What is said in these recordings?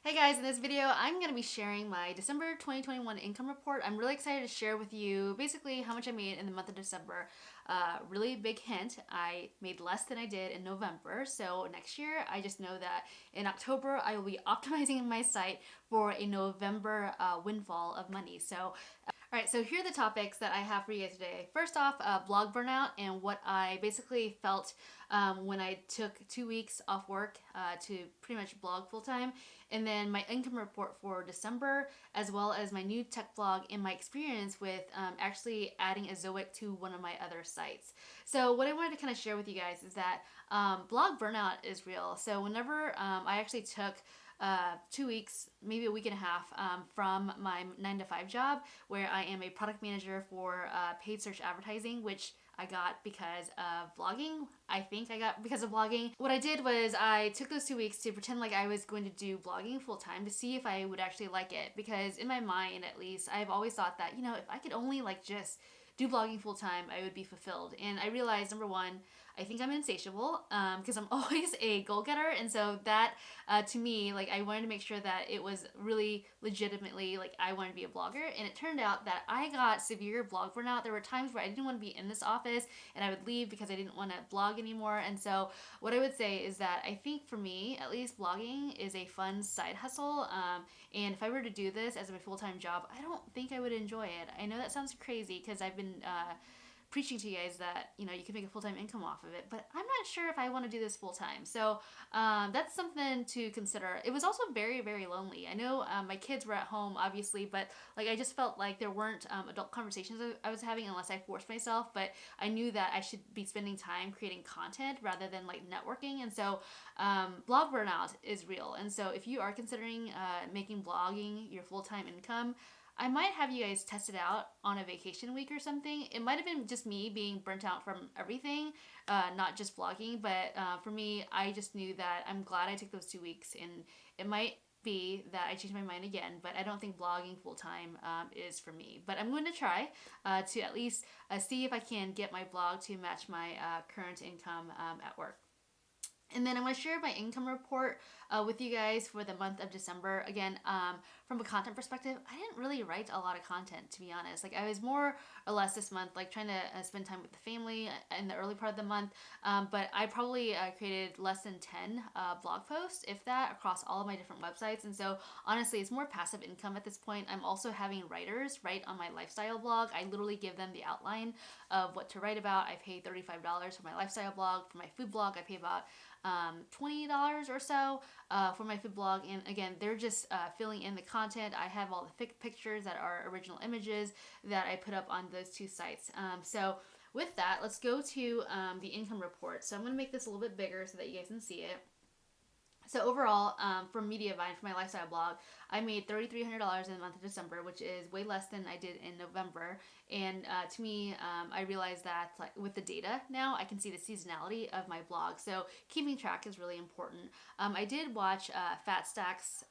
Hey guys, in this video I'm going to be sharing my December 2021 income report. I'm really excited to share with you basically how much I made in the month of December. Really big hint, I made less than I did in November, so next year I just know that in October I will be optimizing my site for a November windfall of money. Alright, so here are the topics that I have for you guys today. First off, blog burnout and what I basically felt when I took 2 weeks off work to pretty much blog full time. And then my income report for December, as well as my new tech blog and my experience with actually adding a Zoic to one of my other sites. So what I wanted to kind of share with you guys is that blog burnout is real. So whenever I actually took 2 weeks, maybe a week and a half from my 9 to 5 job where I am a product manager for paid search advertising, which I got because of vlogging. I think I got because of vlogging. What I did was I took those 2 weeks to pretend like I was going to do vlogging full time to see if I would actually like it, because in my mind at least I've always thought that, if I could only just do vlogging full time, I would be fulfilled. And I realized, number one, I think I'm insatiable because I'm always a goal getter, and so that to me, I wanted to make sure that it was really legitimately I wanted to be a blogger. And it turned out that I got severe blog burnout. There were times where I didn't want to be in this office and I would leave because I didn't want to blog anymore. And so what I would say is that I think for me, at least, blogging is a fun side hustle. And if I were to do this as a full-time job, I don't think I would enjoy it. I know that sounds crazy because I've been preaching to you guys that you can make a full-time income off of it, but I'm not sure if I want to do this full-time. So that's something to consider. It was also very, very lonely. I know my kids were at home, obviously, but I just felt like there weren't adult conversations I was having unless I forced myself. But I knew that I should be spending time creating content rather than networking. And so blog burnout is real. And so if you are considering making blogging your full-time income, I might have you guys test it out on a vacation week or something. It might have been just me being burnt out from everything, not just vlogging. But for me, I just knew that I'm glad I took those 2 weeks. And it might be that I changed my mind again, but I don't think blogging full time is for me. But I'm going to try to at least see if I can get my blog to match my current income at work. And then I'm going to share my income report with you guys for the month of December. Again, from a content perspective, I didn't really write a lot of content, to be honest. I was more or less this month trying to spend time with the family in the early part of the month. But I probably created less than 10 blog posts, if that, across all of my different websites. And so honestly, it's more passive income at this point. I'm also having writers write on my lifestyle blog. I literally give them the outline of what to write about. I pay $35 for my lifestyle blog. For my food blog, I pay about $20 or so for my food blog. And again, they're just filling in the content. I have all the pictures that are original images that I put up on those two sites. So with that, let's go to the income report. So I'm going to make this a little bit bigger so that you guys can see it. So overall, for Mediavine, for my lifestyle blog, I made $3,300 in the month of December, which is way less than I did in November. And to me, I realized that with the data now, I can see the seasonality of my blog. So keeping track is really important. I did watch Fat Stack's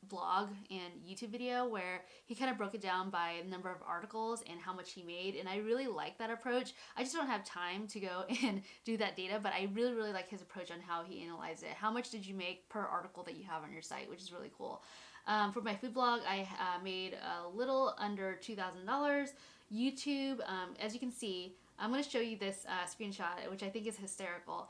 blog and YouTube video where he kind of broke it down by number of articles and how much he made, and I really like that approach. I just don't have time to go and do that data, but I really, really like his approach on how he analyzed it. How much did you make per article that you have on your site, which is really cool. For my food blog, I made a little under $2,000. YouTube, as you can see, I'm going to show you this screenshot, which I think is hysterical.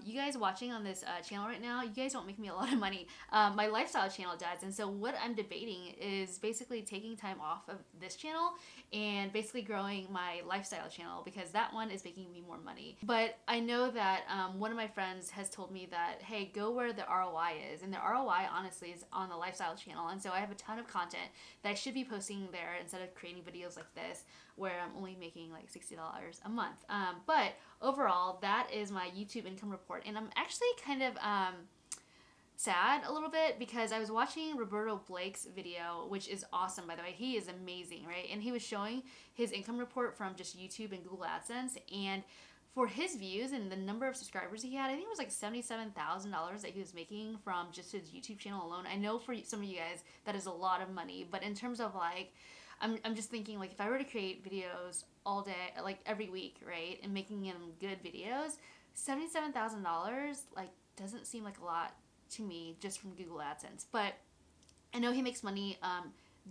You guys watching on this channel right now, you guys don't make me a lot of money. My lifestyle channel does. And so what I'm debating is basically taking time off of this channel and basically growing my lifestyle channel, because that one is making me more money. But I know that one of my friends has told me that, hey, go where the ROI is. And the ROI, honestly, is on the lifestyle channel. And so I have a ton of content that I should be posting there instead of creating videos like this, where I'm only making $60 a month. But overall, that is my YouTube income report. And I'm actually kind of sad a little bit because I was watching Roberto Blake's video, which is awesome, by the way. He is amazing, right? And he was showing his income report from just YouTube and Google AdSense. And for his views and the number of subscribers he had, I think it was $77,000 that he was making from just his YouTube channel alone. I know for some of you guys that is a lot of money, but in terms of I'm just thinking if I were to create videos all day, every week, right, and making them good videos, $77,000 doesn't seem like a lot to me just from Google AdSense. But I know he makes money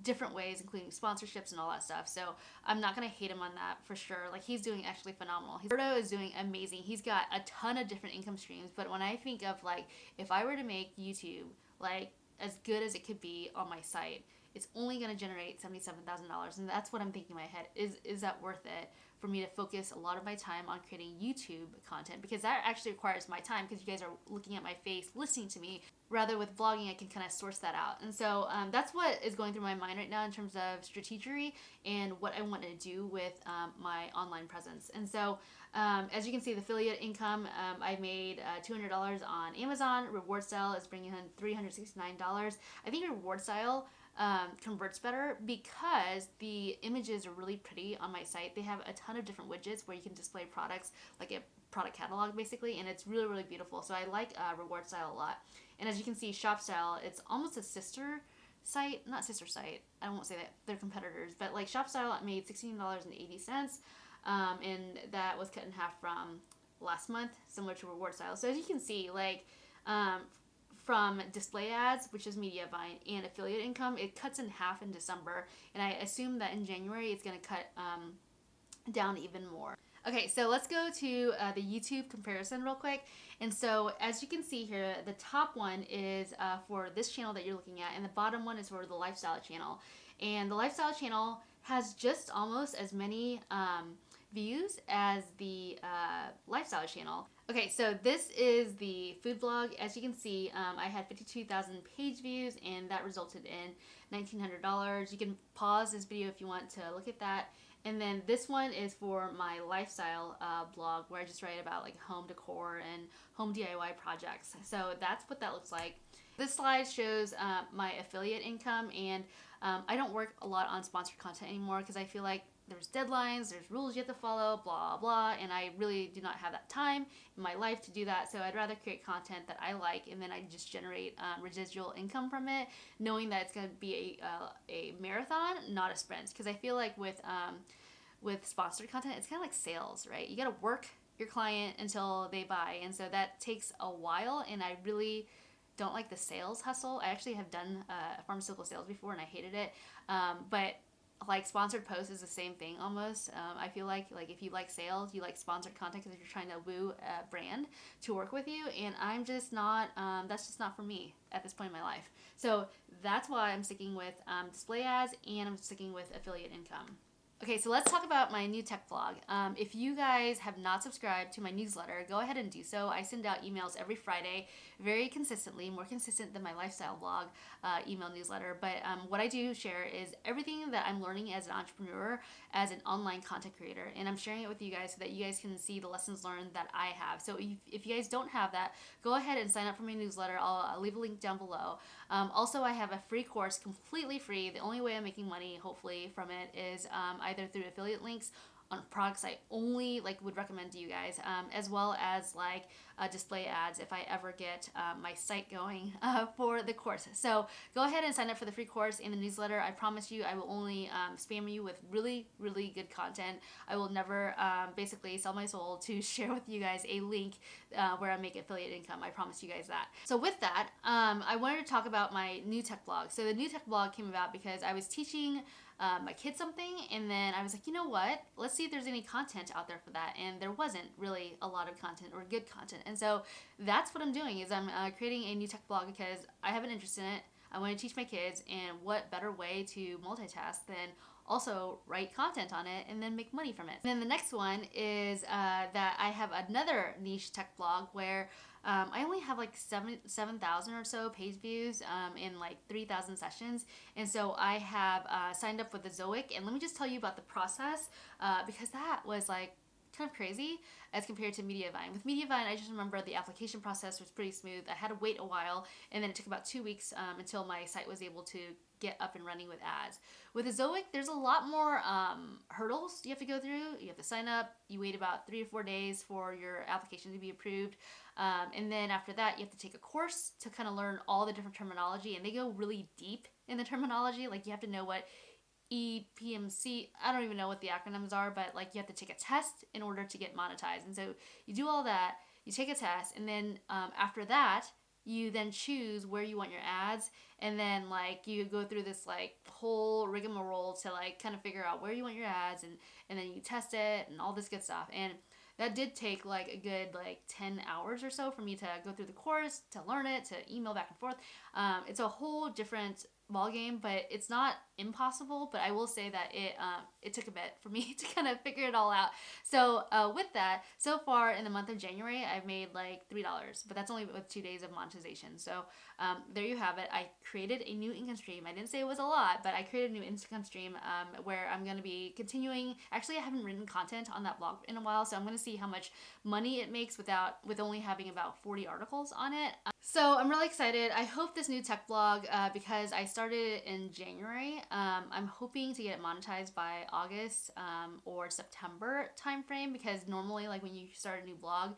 different ways, including sponsorships and all that stuff. So I'm not gonna hate him on that for sure. Like, he's doing actually phenomenal. Roberto is doing amazing. He's got a ton of different income streams. But when I think of like, if I were to make YouTube like as good as it could be on my site, it's only gonna generate $77,000, and that's what I'm thinking in my head. Is that worth it for me to focus a lot of my time on creating YouTube content? Because that actually requires my time, because you guys are looking at my face, listening to me. Rather with vlogging, I can kind of source that out. And so that's what is going through my mind right now in terms of strategy and what I want to do with my online presence. And so as you can see, the affiliate income, I made $200 on Amazon. Reward style is bringing in $369. I think reward style converts better because the images are really pretty on my site. They have a ton of different widgets where you can display products, like a product catalog basically, and it's really, really beautiful. So I like reward style a lot. And as you can see, shop style, it's almost a sister site, not sister site, I won't say that, they're competitors, but like shop style made $16.80, and that was cut in half from last month, similar to reward style. So as you can see, like from display ads, which is Mediavine, and affiliate income, it cuts in half in December, and I assume that in January it's going to cut down even more. Okay, so let's go to the YouTube comparison real quick. And so as you can see here, the top one is for this channel that you're looking at, and the bottom one is for the lifestyle channel. And the lifestyle channel has just almost as many views as the lifestyle channel. Okay, so this is the food blog. As you can see, I had 52,000 page views, and that resulted in $1,900. You can pause this video if you want to look at that. And then this one is for my lifestyle blog, where I just write about like home decor and home DIY projects. So that's what that looks like. This slide shows my affiliate income, and I don't work a lot on sponsored content anymore because I feel like there's deadlines, there's rules you have to follow, blah, blah, and I really do not have that time in my life to do that. So I'd rather create content that I like, and then I just generate residual income from it, knowing that it's going to be a marathon, not a sprint. Because I feel like with sponsored content, it's kind of like sales, right? You got to work your client until they buy, and so that takes a while, and I really don't like the sales hustle. I actually have done pharmaceutical sales before, and I hated it, but like sponsored posts is the same thing almost. I feel like if you like sales, you like sponsored content because you're trying to woo a brand to work with you, and I'm just not, that's just not for me at this point in my life. So that's why I'm sticking with display ads, and I'm sticking with affiliate income. Okay, so let's talk about my new tech vlog. If you guys have not subscribed to my newsletter, go ahead and do so. I send out emails every Friday very consistently, more consistent than my lifestyle blog email newsletter. But what I do share is everything that I'm learning as an entrepreneur, as an online content creator. And I'm sharing it with you guys so that you guys can see the lessons learned that I have. So if you guys don't have that, go ahead and sign up for my newsletter. I'll leave a link down below. Also, I have a free course, completely free. The only way I'm making money, hopefully, from it is either through affiliate links on products I only would recommend to you guys, as well as display ads if I ever get my site going for the course. So go ahead and sign up for the free course in the newsletter. I promise you I will only spam you with really, really good content. I will never basically sell my soul to share with you guys a link where I make affiliate income. I promise you guys that. So with that, I wanted to talk about my new tech blog. So the new tech blog came about because I was teaching my kids something, and then I was like, you know what, let's see if there's any content out there for that. And there wasn't really a lot of content or good content, and so that's what I'm doing is I'm creating a new tech blog because I have an interest in it. I want to teach my kids, and what better way to multitask than also write content on it and then make money from it. And then the next one is that I have another niche tech blog where I only have 7,000 or so page views in 3,000 sessions. And so I have signed up with the Zoic, and let me just tell you about the process because that was kind of crazy as compared to Mediavine. With Mediavine, I just remember the application process was pretty smooth. I had to wait a while, and then it took about 2 weeks until my site was able to get up and running with ads. With the Zoic, there's a lot more hurdles you have to go through. You have to sign up. You wait about 3 or 4 days for your application to be approved. And then after that, you have to take a course to kind of learn all the different terminology, and they go really deep in the terminology. You have to know what EPMC, I don't even know what the acronyms are, but you have to take a test in order to get monetized. And so you do all that, you take a test, and then after that, you then choose where you want your ads, and then like you go through this like whole rigmarole to like kind of figure out where you want your ads, and then you test it and all this good stuff. And that did take like a good like 10 hours or so for me to go through the course, to learn it, to email back and forth. It's a whole different ball game, but it's not impossible. But I will say that it took a bit for me to kind of figure it all out. So with that, so far in the month of January, I've made like $3, but that's only with 2 days of monetization. So there you have it. I created a new income stream. I didn't say it was a lot, but I created a new income stream where I'm going to be continuing. Actually, I haven't written content on that blog in a while, so I'm going to see how much money it makes with only having about 40 articles on it. So I'm really excited. I hope this new tech blog, because I started it in January, I'm hoping to get it monetized by August or September timeframe, because normally like when you start a new blog,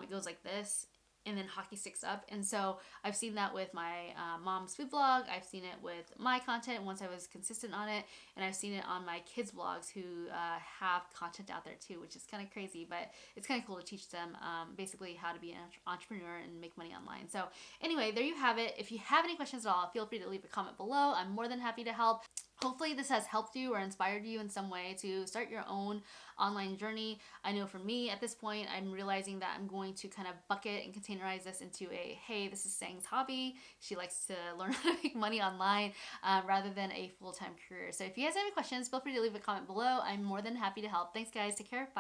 it goes like this and then hockey sticks up. And so I've seen that with my mom's food blog. I've seen it with my content once I was consistent on it, and I've seen it on my kids' blogs who have content out there too, which is kind of crazy, but it's kind of cool to teach them basically how to be an entrepreneur and make money online. So anyway, there you have it. If you have any questions at all, feel free to leave a comment below. I'm more than happy to help. Hopefully this has helped you or inspired you in some way to start your own online journey. I know for me at this point, I'm realizing that I'm going to kind of bucket and containerize this into a, hey, this is Sang's hobby. She likes to learn how to make money online rather than a full-time career. So if you guys have any questions, feel free to leave a comment below. I'm more than happy to help. Thanks guys, take care, bye.